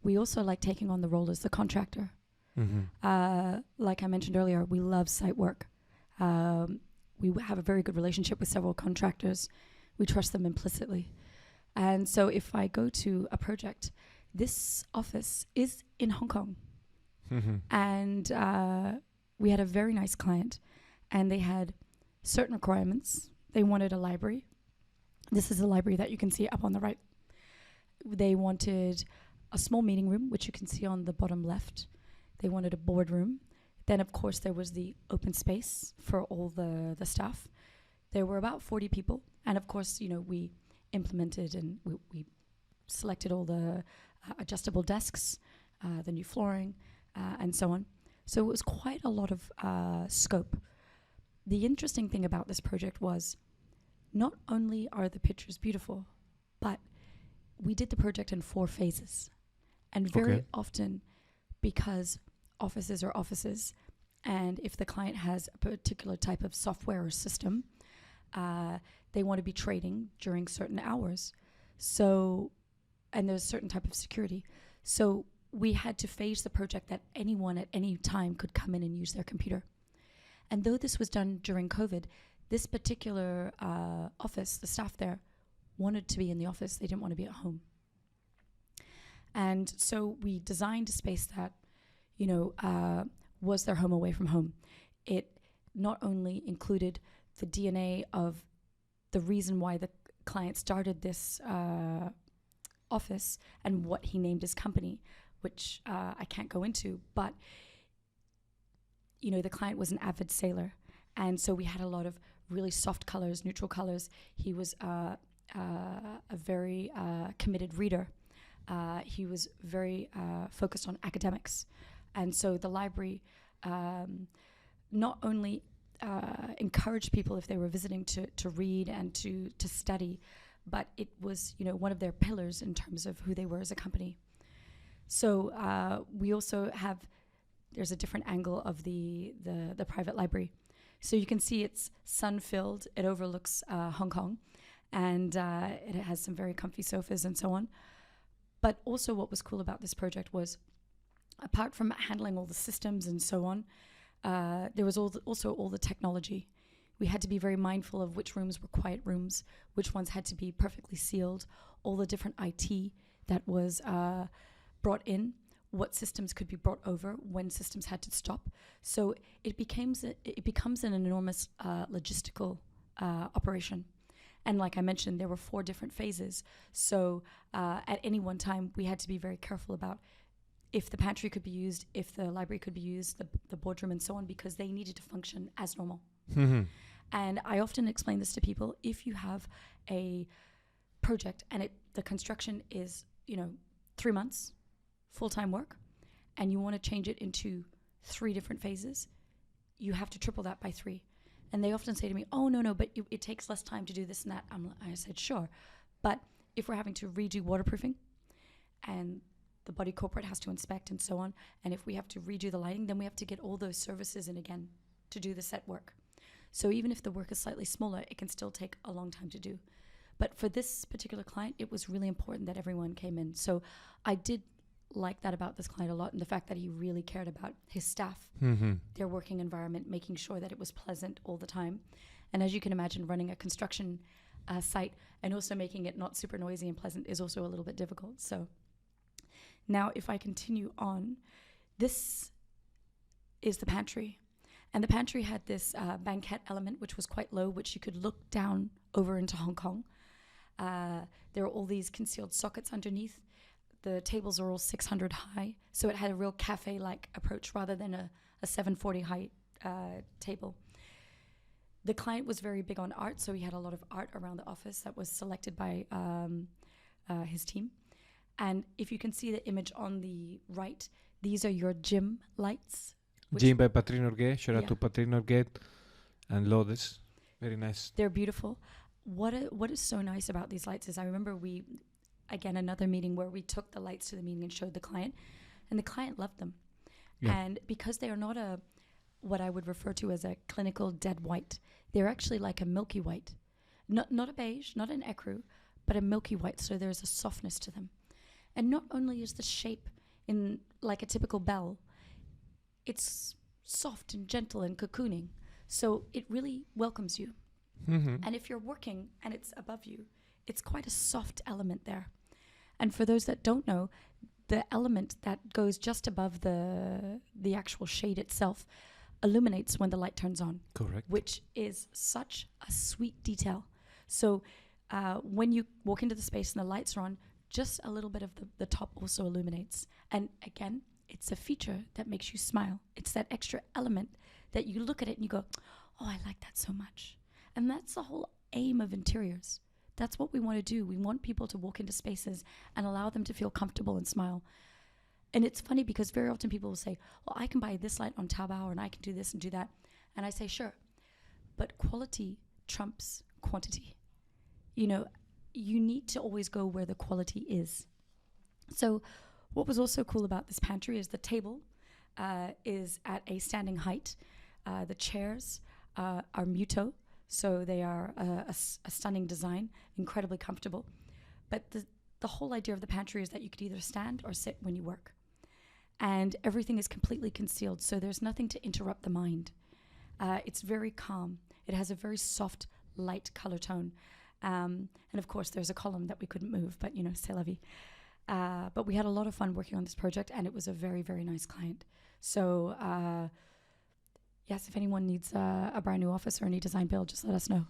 we also like taking on the role as the contractor. Like I mentioned earlier, we love site work. We have a very good relationship with several contractors. We trust them implicitly. And so if I go to a project, this office is in Hong Kong. And we had a very nice client, and they had certain requirements. They wanted a library. This is a library that you can see up on the right. They wanted a small meeting room, which you can see on the bottom left. They wanted a boardroom. Then, of course, there was the open space for all the staff. There were about 40 people. And, of course, we implemented and we selected all the adjustable desks, the new flooring, and so on. So it was quite a lot of scope. The interesting thing about this project was not only are the pictures beautiful, but we did the project in 4 phases. And very often, because offices are offices, and if the client has a particular type of software or system, they want to be trading during certain hours. So, and there's a certain type of security. So we had to phase the project that anyone at any time could come in and use their computer. And though this was done during COVID, this particular office, the staff there, wanted to be in the office. They didn't want to be at home. And so we designed a space that, was their home away from home. It not only included the DNA of the reason why the client started this office and what he named his company, which I can't go into, but the client was an avid sailor, and so we had a lot of really soft colors, neutral colors. He was a very committed reader. He was very focused on academics, and so the library not only encouraged people if they were visiting to read and to study, but it was one of their pillars in terms of who they were as a company. So we also have, there's a different angle of the private library. So you can see it's sun-filled. It overlooks Hong Kong, and it has some very comfy sofas and so on. But also what was cool about this project was, apart from handling all the systems and so on, there was also all the technology. We had to be very mindful of which rooms were quiet rooms, which ones had to be perfectly sealed, all the different IT that was brought in, what systems could be brought over, when systems had to stop. So it becomes an enormous logistical operation. And like I mentioned, there were 4 different phases. So at any one time, we had to be very careful about if the pantry could be used, if the library could be used, the boardroom and so on, because they needed to function as normal. And I often explain this to people. If you have a project and the construction is, 3 months, full-time work, and you want to change it into 3 different phases, you have to triple that by 3. And they often say to me, oh, no, but it takes less time to do this and that. I said, sure. But if we're having to redo waterproofing, and the body corporate has to inspect and so on, and if we have to redo the lighting, then we have to get all those services in again to do the set work. So even if the work is slightly smaller, it can still take a long time to do. But for this particular client, it was really important that everyone came in. So I did like that about this client a lot, and the fact that he really cared about his staff, their working environment, making sure that it was pleasant all the time. And as you can imagine, running a construction site and also making it not super noisy and pleasant is also a little bit difficult. So now if I continue on, this is the pantry. And the pantry had this banquette element, which was quite low, which you could look down over into Hong Kong. There were all these concealed sockets underneath. The tables are all 600 high, so it had a real cafe-like approach rather than a 740 height table. The client was very big on art, so he had a lot of art around the office that was selected by his team. And if you can see the image on the right, these are your gym lights. Gym by Patrick Norguet. Shout out to Patrick Norguet and Lourdes. Very nice. They're beautiful. What is so nice about these lights is I remember again, another meeting where we took the lights to the meeting and showed the client, and the client loved them. Yeah. And because they are not what I would refer to as a clinical dead white, they're actually like a milky white. Not a beige, not an ecru, but a milky white, so there's a softness to them. And not only is the shape in like a typical bell, it's soft and gentle and cocooning. So it really welcomes you. And if you're working and it's above you, it's quite a soft element there. And for those that don't know, the element that goes just above the actual shade itself illuminates when the light turns on. Correct. Which is such a sweet detail. So when you walk into the space and the lights are on, just a little bit of the top also illuminates. And again, it's a feature that makes you smile. It's that extra element that you look at it and you go, oh, I like that so much. And that's the whole aim of interiors. That's what we want to do. We want people to walk into spaces and allow them to feel comfortable and smile. And it's funny because very often people will say, well, I can buy this light on Taobao and I can do this and do that. And I say, sure. But quality trumps quantity. You know, you need to always go where the quality is. So what was also cool about this pantry is the table is at a standing height. The chairs are Muto. So they are a stunning design, incredibly comfortable. But the whole idea of the pantry is that you could either stand or sit when you work. And everything is completely concealed, so there's nothing to interrupt the mind. It's very calm. It has a very soft, light color tone. And of course, there's a column that we couldn't move, but you know, c'est la vie. But we had a lot of fun working on this project, and it was a very, very nice client. So yes, if anyone needs a brand new office or any design build, just let us know.